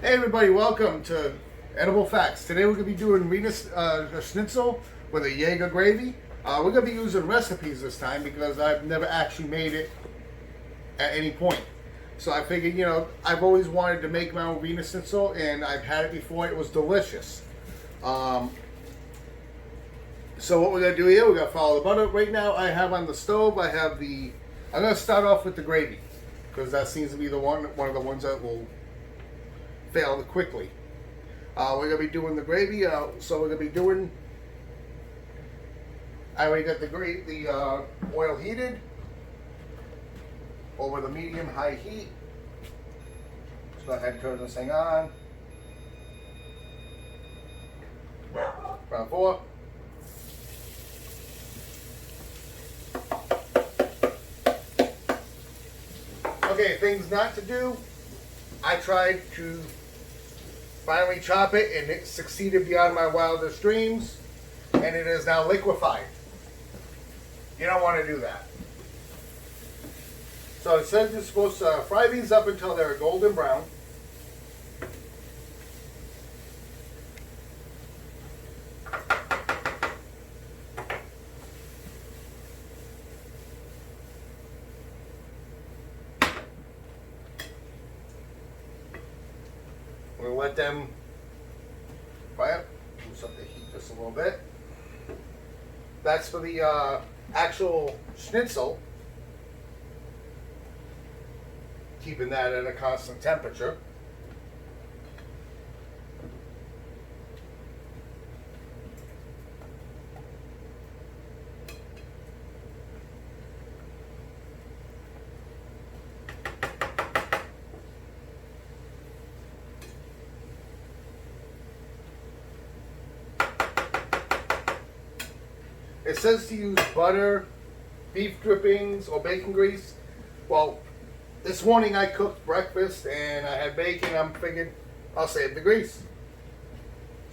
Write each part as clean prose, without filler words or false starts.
Hey everybody, welcome to Edible Facts. Today we're going to be doing a schnitzel with a Jaeger gravy. We're going to be using recipes this time because I've never actually made it at any point. So I figured, I've always wanted to make my own Wiener Schnitzel and I've had it before. It was delicious. So what we're going to do here, we're going to follow the butter. Right now I have on the stove, I'm going to start off with the gravy because that seems to be one of the ones that will fail quickly. We're going to be doing the gravy, so we're going to be doing, I already got the oil heated over the medium-high heat. Let's go ahead and turn this thing on. Round 4. Okay, things not to do. I tried to finally chop it and it succeeded beyond my wildest dreams and it is now liquefied. You don't want to do that. So it says you're supposed to fry these up until they're golden brown. We'll let them fry up. Boost up the heat just a little bit. That's for the actual schnitzel. Keeping that at a constant temperature. It says to use butter, beef drippings, or bacon grease. Well, this morning I cooked breakfast and I had bacon. I'm thinking I'll save the grease.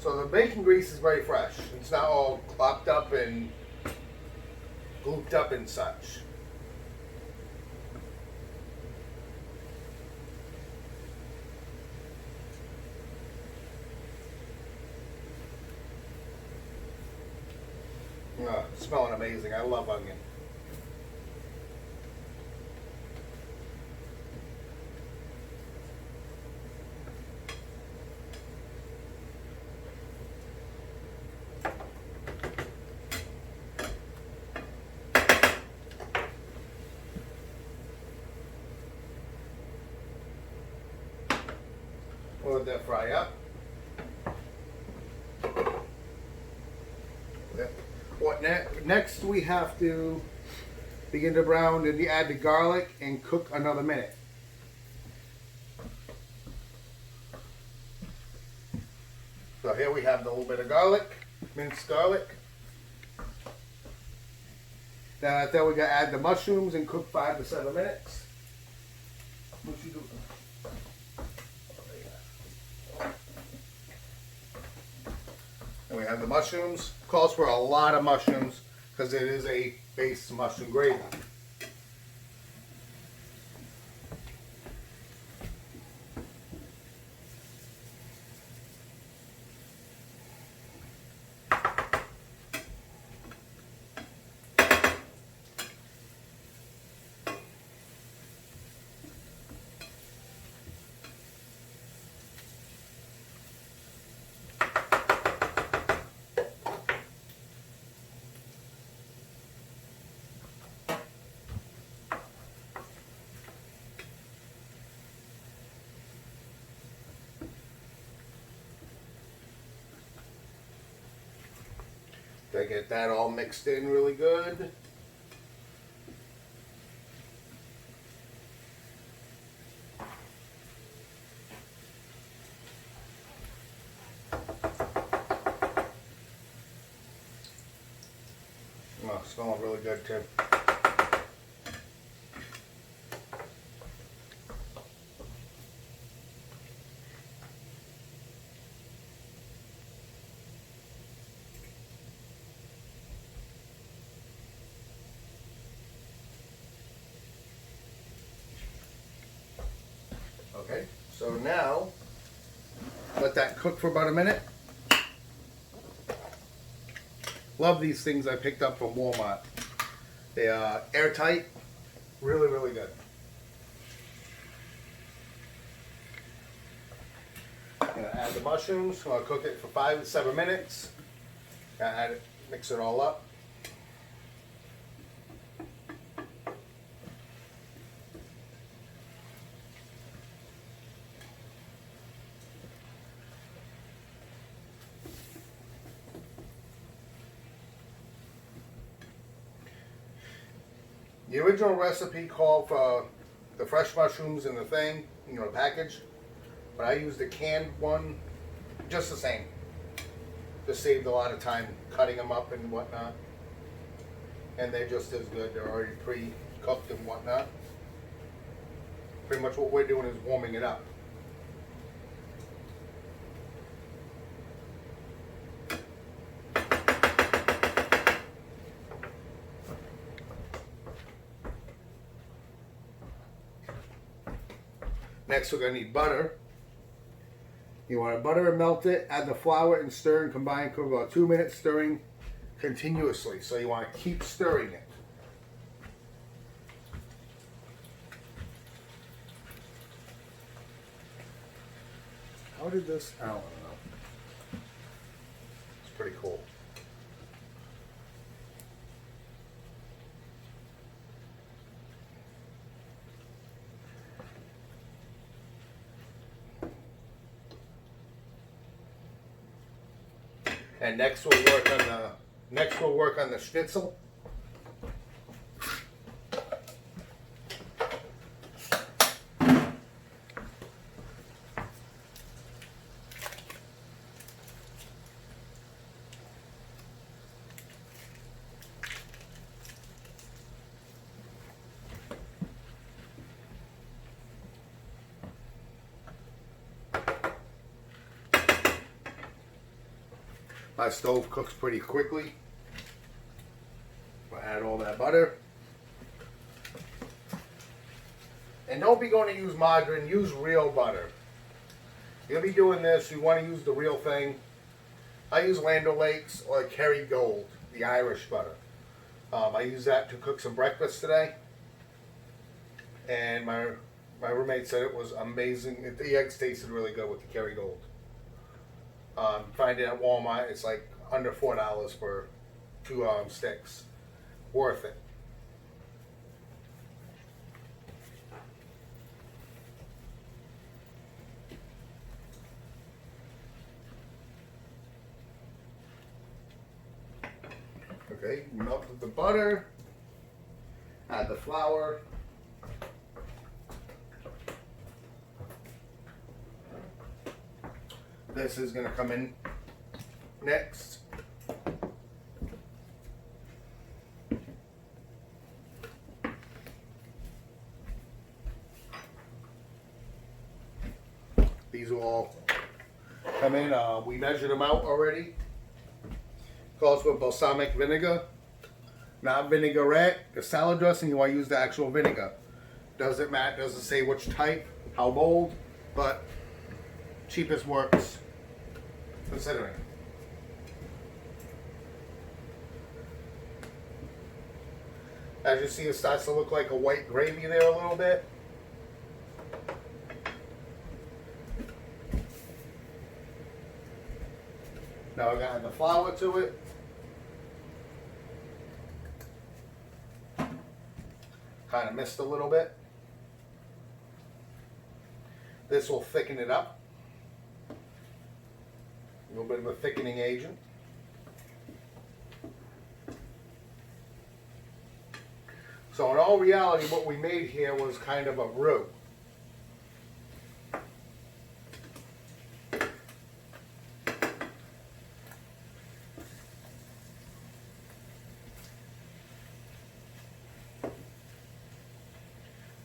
So the bacon grease is very fresh. It's not all clopped up and glooped up and such. Oh, it's smelling amazing. I love onion. We'll let that fry up. Next we have to begin to brown and add the garlic and cook another minute. So here we have the little bit of garlic, minced garlic. Then after we gotta add the mushrooms and cook 5 to 7 minutes. What you doing? And we have the mushrooms. Calls for a lot of mushrooms because it is a base mushroom gravy. To get that all mixed in really good. Oh, it's smelling really good too. Okay, so now Let that cook for about a minute. Love these things I picked up from Walmart. They are airtight. Really, really good. I'm gonna add the mushrooms. I'll cook it for 5 to 7 minutes. Add it, mix it all up. The original recipe called for the fresh mushrooms in the thing, you know, the package, but I used the canned one, just the same. Just saved a lot of time cutting them up and whatnot. And they're just as good. They're already pre-cooked and whatnot. Pretty much what we're doing is warming it up. Next we're going to need butter. You want to butter and melt it, add the flour and stir and combine for about 2 minutes, stirring continuously. So you want to keep stirring it. How did this, I don't know. It's pretty cool. And next we'll work on the schnitzel. My stove cooks pretty quickly. I'll add all that butter. And don't be going to use margarine, use real butter. You'll be doing this, you want to use the real thing. I use Land O'Lakes or Kerry Gold, the Irish butter. I use that to cook some breakfast today. And my roommate said it was amazing. The eggs tasted really good with the Kerry Gold. Find it at Walmart. It's like under $4 for 2 sticks. Worth it. Okay, melted the butter. Add the flour. This is going to come in next. These will all come in. We measured them out already. Calls for balsamic vinegar, not vinaigrette. The salad dressing, you want to use the actual vinegar. Doesn't matter, doesn't say which type, how bold, but cheapest works. Considering. As you see, it starts to look like a white gravy there a little bit. Now we're going to add the flour to it. Kind of missed a little bit. This will thicken it up. A little bit of a thickening agent. So in all reality, what we made here was kind of a roux.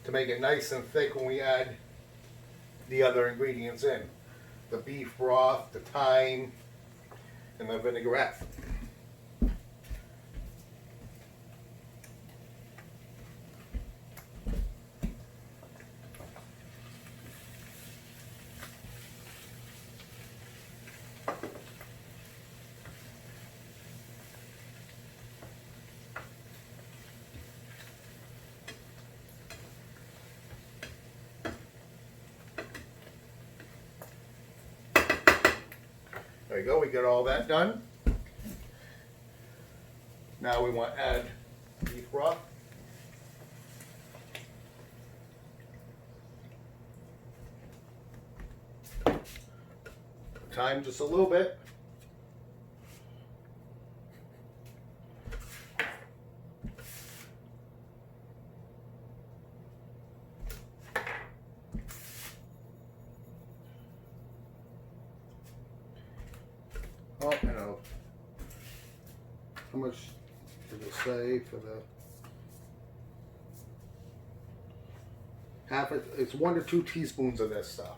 To make it nice and thick when we add the other ingredients in. The beef broth, the thyme, and the vinaigrette. There you go, we got all that done. Now we want to add beef broth. Time just a little bit. Oh, you know, how much did it say for the half? It's 1 to 2 teaspoons of this stuff.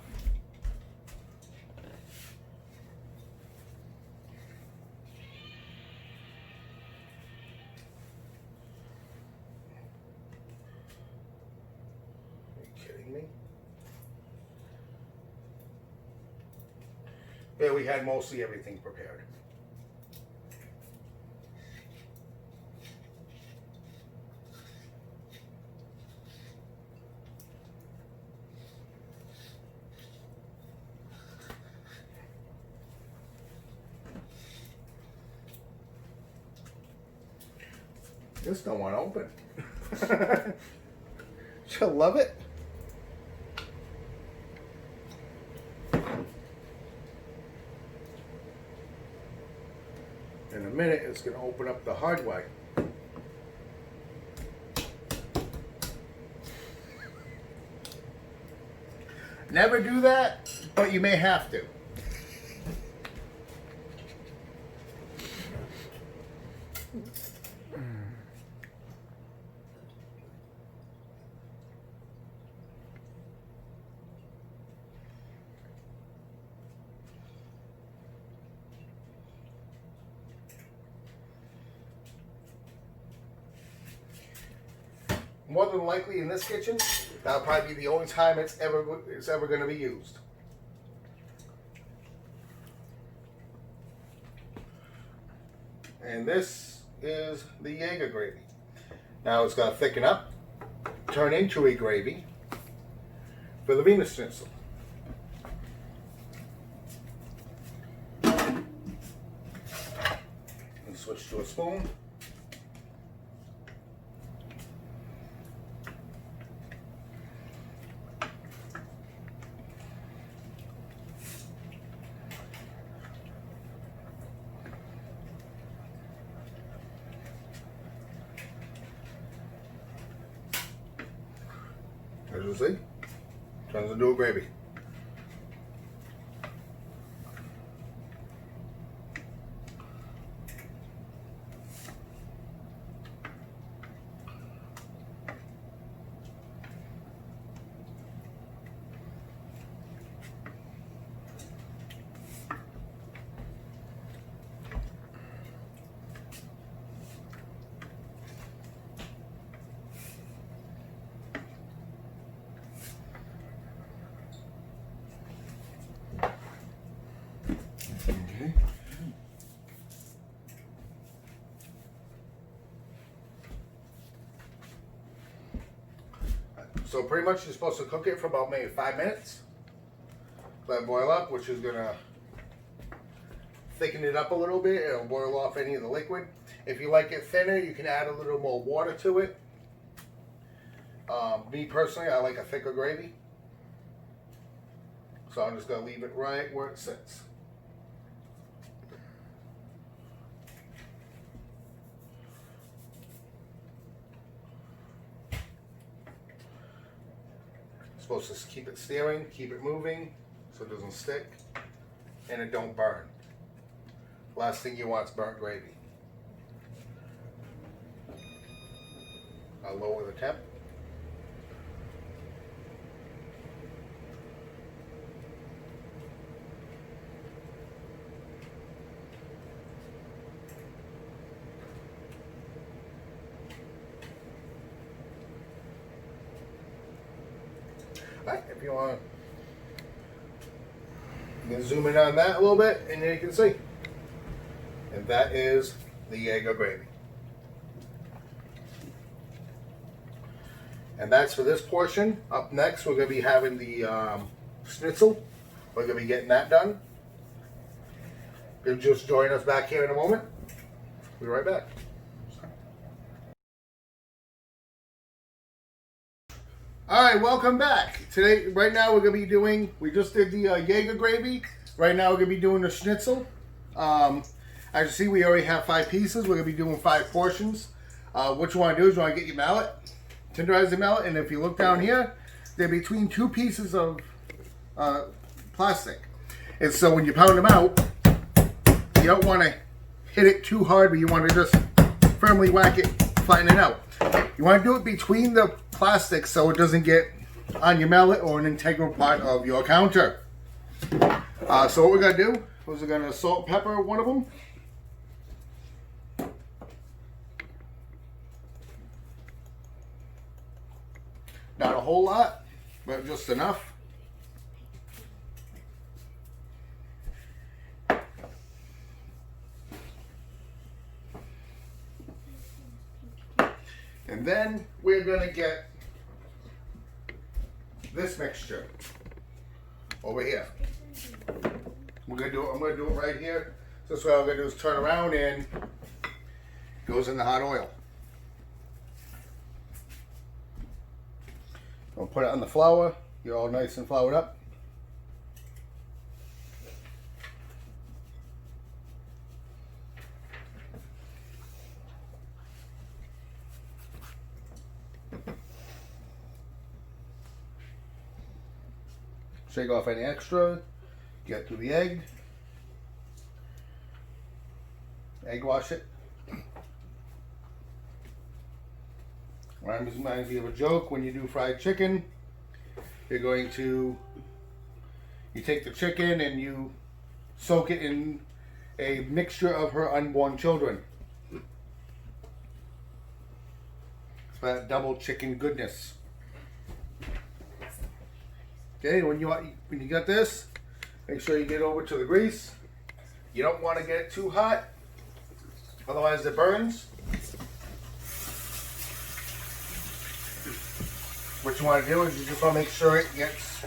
Are you kidding me? Yeah, we had mostly everything prepared. This don't want to open. She'll love it. In a minute, it's going to open up the hard way. Never do that, but you may have to. More than likely in this kitchen, that'll probably be the only time it's ever going to be used. And this is the Jaeger gravy. Now it's going to thicken up, turn into a gravy for the Jägerschnitzel. And switch to a spoon. As you see, turns into a gravy. Okay. So pretty much you're supposed to cook it for about maybe 5 minutes. Let it boil up, which is gonna thicken it up a little bit. It'll boil off any of the liquid. If you like it thinner, you can add a little more water to it. Me personally, I like a thicker gravy. So I'm just gonna leave it right where it sits. Supposed to keep it stirring, keep it moving so it doesn't stick and it don't burn. Last thing you want is burnt gravy. I'll lower the temp. Right, if you want, you can zoom in on that a little bit, and then you can see. And that is the Jaeger gravy. And that's for this portion. Up next, we're going to be having the schnitzel. We're going to be getting that done. You'll just join us back here in a moment. We'll be right back. All right, welcome back. Today, right now, we're gonna be doing. We just did the Jaeger gravy. Right now, we're gonna be doing the schnitzel. As you see, we already have 5 pieces. We're gonna be doing 5 portions. What you want to do is you want to get your mallet, tenderize the mallet, and if you look down here, they're between 2 pieces of plastic. And so when you pound them out, you don't want to hit it too hard, but you want to just firmly whack it, flatten it out. You want to do it between the plastic so it doesn't get on your mallet or an integral part of your counter. So what we're going to do is we're going to salt and pepper one of them. Not a whole lot, but just enough. And then we're going to get this mixture over here. I'm going to do it right here. So what I'm going to do is turn around and it goes in the hot oil. I'll put it on the flour. You're all nice and floured up. Shake off any extra. Get through the egg. Egg wash it. Reminds me of a joke. When you do fried chicken, you take the chicken and you soak it in a mixture of her unborn children. It's that double chicken goodness. Okay, when you got this, make sure you get over to the grease. You don't want to get it too hot, otherwise it burns. What you want to do is you just want to make sure it gets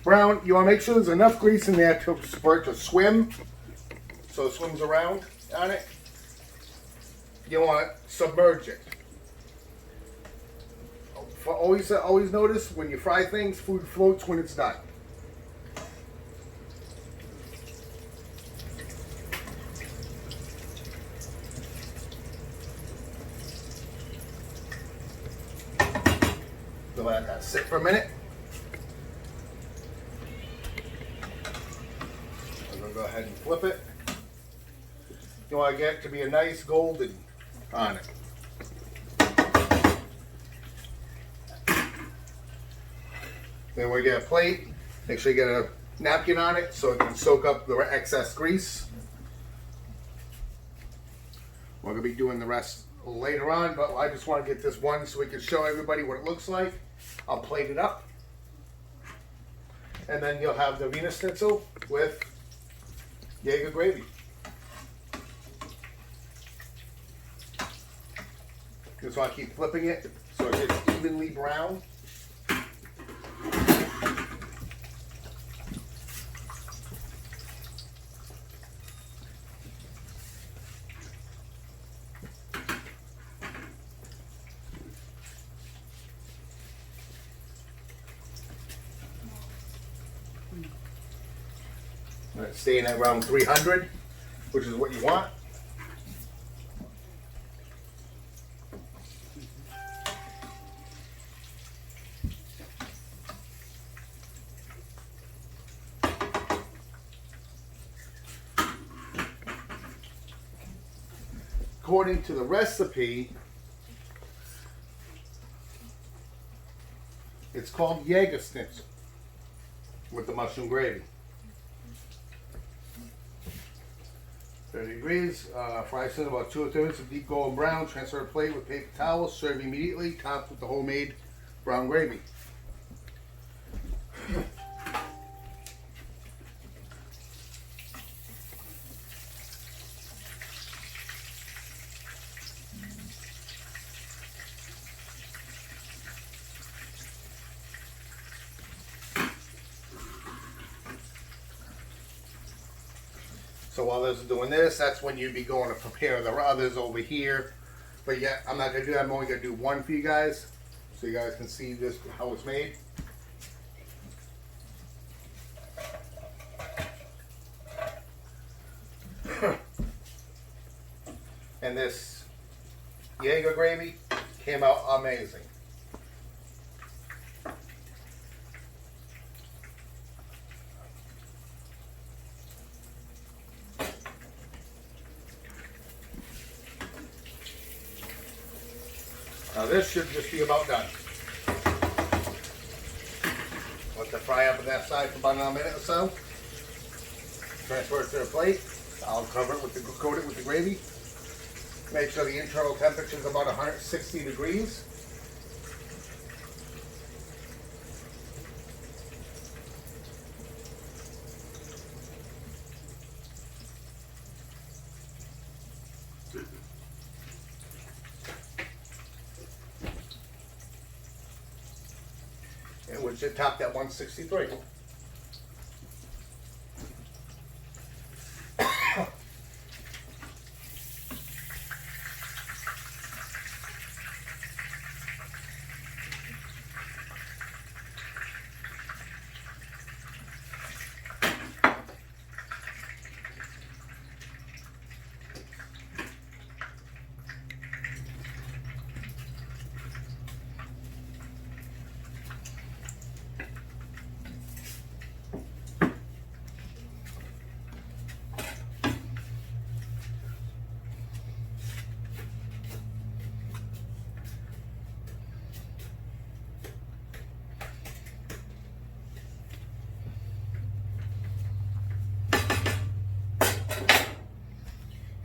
brown. You want to make sure there's enough grease in there for it to swim, so it swims around on it. You want to submerge it. Always notice when you fry things, food floats when it's done. So let that sit for a minute. I'm going to go ahead and flip it. You want to get it to be a nice golden on it. Then we get a plate. Make sure you get a napkin on it so it can soak up the excess grease. We're going to be doing the rest later on, but I just want to get this one so we can show everybody what it looks like. I'll plate it up. And then you'll have the Jägerschnitzel with Jaeger gravy. Just want to keep flipping it so it gets evenly brown. Staying at around 300, which is what you want. According to the recipe, it's called Jägerschnitzel with the mushroom gravy. 30 degrees, fry in about 2 or 3 minutes of deep golden brown. Transfer to a plate with paper towel. Serve immediately. Topped with the homemade brown gravy. So while this is doing this, that's when you'd be going to prepare the others over here. But yeah, I'm not gonna do that. I'm only gonna do one for you guys, so you guys can see this how it's made. And this Jaeger gravy came out amazing. Now this should just be about done. Let it fry up on that side for about a minute or so. Transfer it to the plate. I'll cover it with the coat it with the gravy. Make sure the internal temperature is about 160 degrees. And we should top that 163.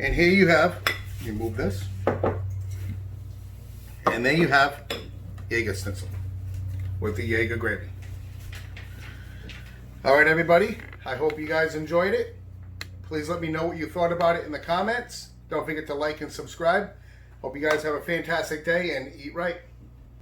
And here you have, you move this, and there you have Jägerschnitzel with the Jaeger gravy. All right, everybody, I hope you guys enjoyed it. Please let me know what you thought about it in the comments. Don't forget to like and subscribe. Hope you guys have a fantastic day and eat right.